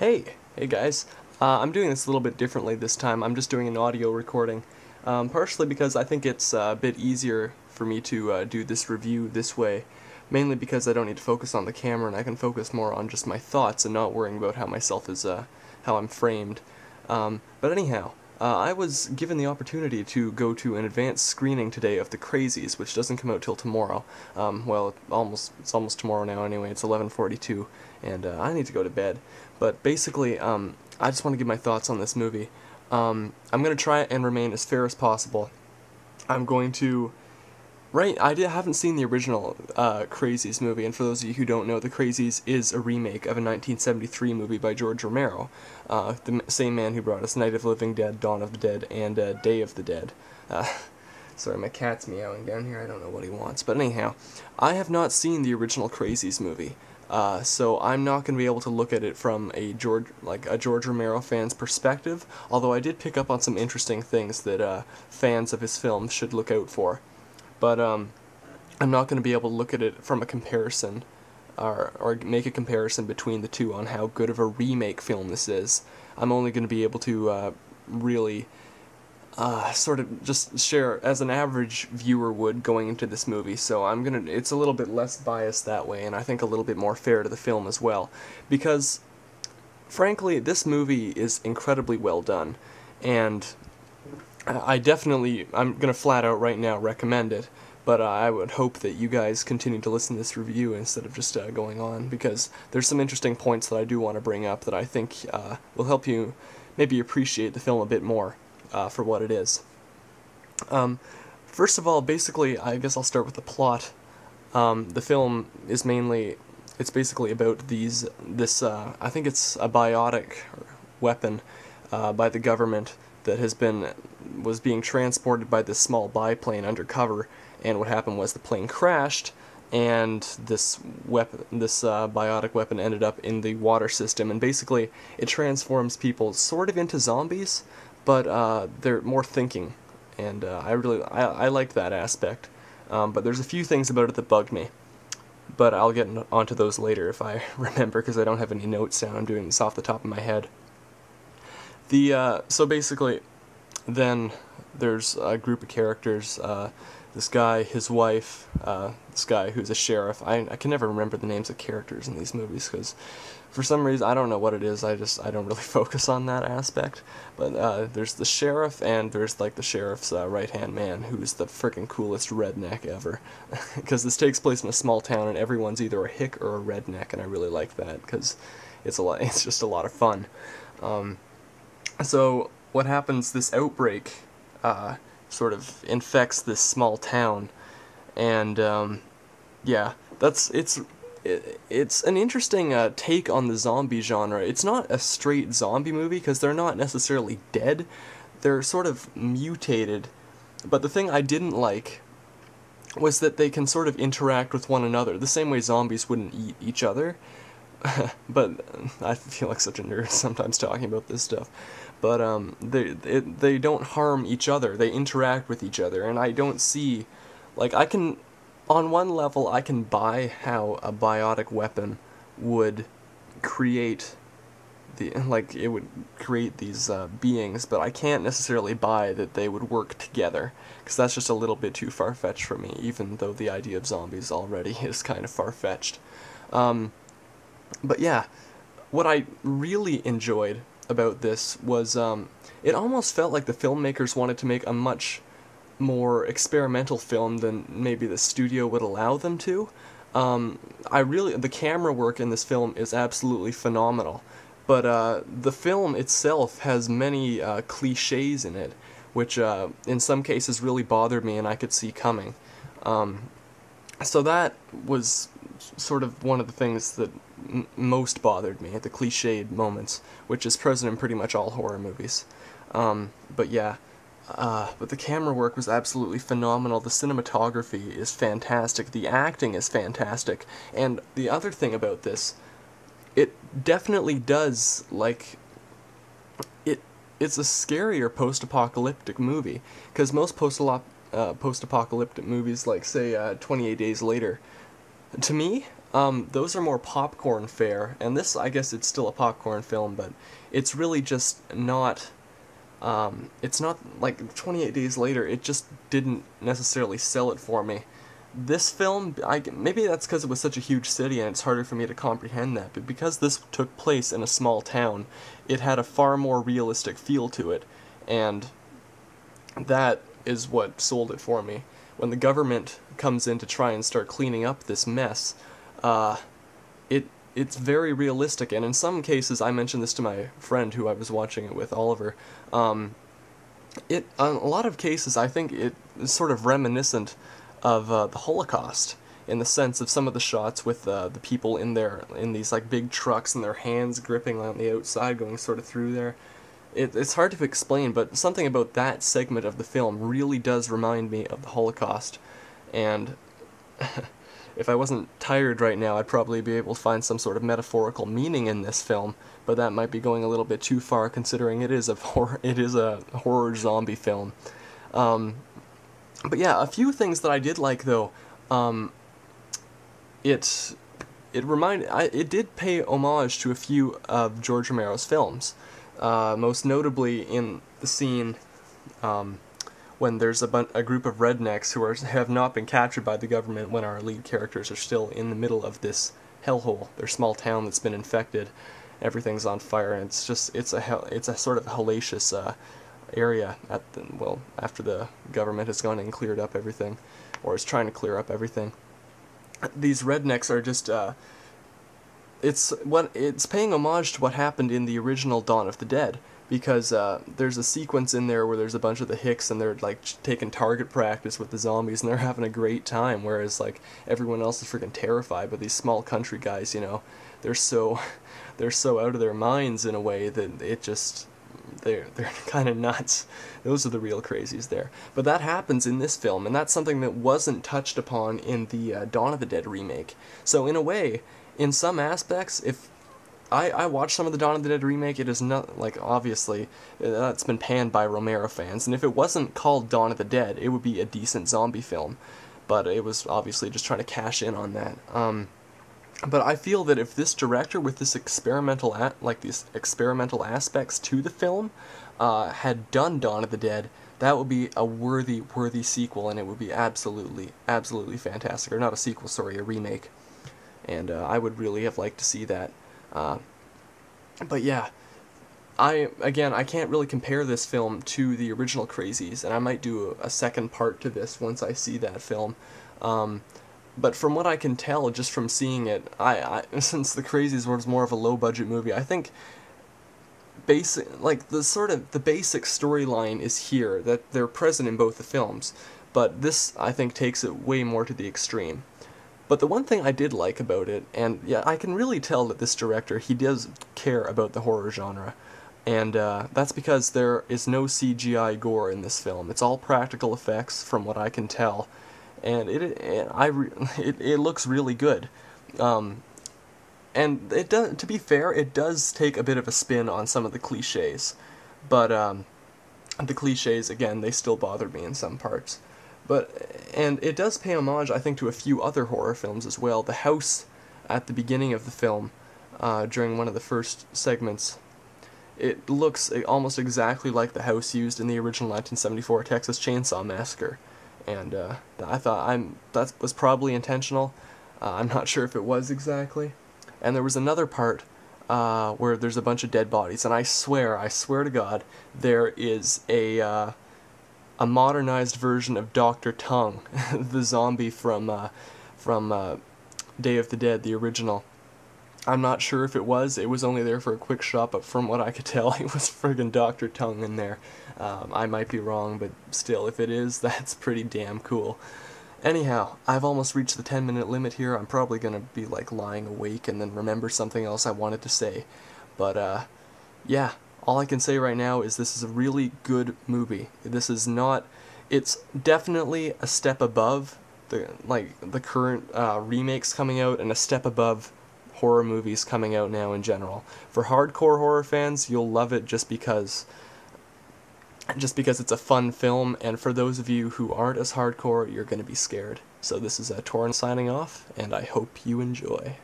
Hey guys. I'm doing this a little bit differently this time. I'm just doing an audio recording, partially because I think it's a bit easier for me to do this review this way, mainly because I don't need to focus on the camera and I can focus more on just my thoughts and not worrying about how I'm framed. But anyhow, I was given the opportunity to go to an advanced screening today of the Crazies, which doesn't come out till tomorrow. Well, it's almost tomorrow now anyway. It's 11:42, and I need to go to bed. But basically, I just want to give my thoughts on this movie. I'm going to try and remain as fair as possible. I'm going to... haven't seen the original Crazies movie, and for those of you who don't know, The Crazies is a remake of a 1973 movie by George Romero, the same man who brought us Night of the Living Dead, Dawn of the Dead, and Day of the Dead. Sorry, my cat's meowing down here. I don't know what he wants. But anyhow, I have not seen the original Crazies movie. So I'm not going to be able to look at it from a George Romero fan's perspective, although I did pick up on some interesting things that fans of his films should look out for. But I'm not going to be able to look at it from a comparison, or make a comparison between the two on how good of a remake film this is. I'm only going to be able to really sort of just share as an average viewer would going into this movie, so it's a little bit less biased that way, and I think a little bit more fair to the film as well, because frankly, this movie is incredibly well done, and I'm gonna flat out right now recommend it, but I would hope that you guys continue to listen to this review instead of just going on, because there's some interesting points that I do want to bring up that I think will help you maybe appreciate the film a bit more. For what it is. First of all, basically, I guess I'll start with the plot. The film is it's basically about I think it's a biotic weapon by the government that was being transported by this small biplane undercover, and what happened was the plane crashed, and this biotic weapon ended up in the water system, and basically it transforms people sort of into zombies, but they're more thinking, and I liked that aspect. But there's a few things about it that bugged me, but I'll get onto those later if I remember, because I don't have any notes down. I'm doing this off the top of my head. So basically, then there's a group of characters. This guy, his wife, this guy who's a sheriff. I can never remember the names of characters in these movies, because for some reason, I don't know what it is, I don't really focus on that aspect. But there's the sheriff, and there's like the sheriff's right-hand man, who's the freaking coolest redneck ever. Because this takes place in a small town, and everyone's either a hick or a redneck, and I really like that, because it's just a lot of fun. So what happens, this outbreak sort of infects this small town, and yeah, it's an interesting take on the zombie genre. It's not a straight zombie movie, because they're not necessarily dead. They're sort of mutated. But the thing I didn't like was that they can sort of interact with one another, the same way zombies wouldn't eat each other. But I feel like such a nerd sometimes talking about this stuff. But they don't harm each other. They interact with each other, and I don't see... On one level, I can buy how a biotic weapon would create it would create these beings, but I can't necessarily buy that they would work together, because that's just a little bit too far-fetched for me, even though the idea of zombies already is kind of far-fetched. But yeah, what I really enjoyed about this was it almost felt like the filmmakers wanted to make a much more experimental film than maybe the studio would allow them to. The camera work in this film is absolutely phenomenal, but the film itself has many cliches in it, which in some cases really bothered me and I could see coming. So that was sort of one of the things that most bothered me, the cliched moments, which is present in pretty much all horror movies. But yeah. But the camera work was absolutely phenomenal. The cinematography is fantastic. The acting is fantastic. And the other thing about this, it definitely does, it's a scarier post-apocalyptic movie. Because most post-apocalyptic movies, like, say, 28 Days Later, To me, those are more popcorn fare, and this, I guess it's still a popcorn film, but it's really just not, it's not, like, 28 Days Later, it just didn't necessarily sell it for me. This film, maybe that's because it was such a huge city and it's harder for me to comprehend that, but because this took place in a small town, it had a far more realistic feel to it, and that is what sold it for me. When the government comes in to try and start cleaning up this mess, it's very realistic, and in some cases, I mentioned this to my friend who I was watching it with, Oliver, in a lot of cases I think it is sort of reminiscent of the Holocaust, in the sense of some of the shots with the people in these like big trucks and their hands gripping on the outside going sort of through there. It's hard to explain, but something about that segment of the film really does remind me of the Holocaust, and if I wasn't tired right now, I'd probably be able to find some sort of metaphorical meaning in this film, but that might be going a little bit too far considering it is a horror zombie film. But yeah, a few things that I did like though. It did pay homage to a few of George Romero's films. Most notably in the scene when there's a group of rednecks who have not been captured by the government when our lead characters are still in the middle of this hellhole, their small town that's been infected. Everything's on fire, and it's a sort of hellacious area after the government has gone and cleared up everything, or is trying to clear up everything. These rednecks are just it's paying homage to what happened in the original Dawn of the Dead, because there's a sequence in there where there's a bunch of the Hicks and they're like taking target practice with the zombies and they're having a great time, whereas like everyone else is freaking terrified, but these small country guys, you know, they're so out of their minds in a way that it just they're kind of nuts. Those are the real crazies there. But that happens in this film, and that's something that wasn't touched upon in the Dawn of the Dead remake. So in a way, in some aspects, if I watched some of the Dawn of the Dead remake, it is not, like, obviously, that's been panned by Romero fans, and if it wasn't called Dawn of the Dead, it would be a decent zombie film. But it was obviously just trying to cash in on that. But I feel that if this director, with this these experimental aspects to the film, had done Dawn of the Dead, that would be a worthy sequel, and it would be absolutely fantastic. Or not a sequel, sorry, a remake. And I would really have liked to see that. But yeah, I can't really compare this film to the original Crazies, and I might do a second part to this once I see that film. But from what I can tell, just from seeing it, since the Crazies was more of a low-budget movie, I think the basic storyline is here, that they're present in both the films, but this, I think, takes it way more to the extreme. But the one thing I did like about it, and yeah, I can really tell that this director, he does care about the horror genre, and that's because there is no CGI gore in this film. It's all practical effects, from what I can tell, and it looks really good. And it does, to be fair, it does take a bit of a spin on some of the cliches, but the cliches, again, they still bother me in some parts. And it does pay homage, I think, to a few other horror films as well. The house at the beginning of the film, during one of the first segments, it looks almost exactly like the house used in the original 1974 Texas Chainsaw Massacre. And I thought that was probably intentional. I'm not sure if it was exactly. And there was another part where there's a bunch of dead bodies, and I swear to God, there is a modernized version of Dr. Tongue, the zombie from Day of the Dead, the original. I'm not sure if it was only there for a quick shot, but from what I could tell, it was friggin' Dr. Tongue in there. I might be wrong, but still, if it is, that's pretty damn cool. Anyhow, I've almost reached the 10-minute limit here. I'm probably gonna be, like, lying awake and then remember something else I wanted to say. But, yeah. All I can say right now is this is a really good movie. It's definitely a step above the current remakes coming out, and a step above horror movies coming out now in general. For hardcore horror fans, you'll love it just because it's a fun film, and for those of you who aren't as hardcore, you're going to be scared. So this is Torrin signing off, and I hope you enjoy.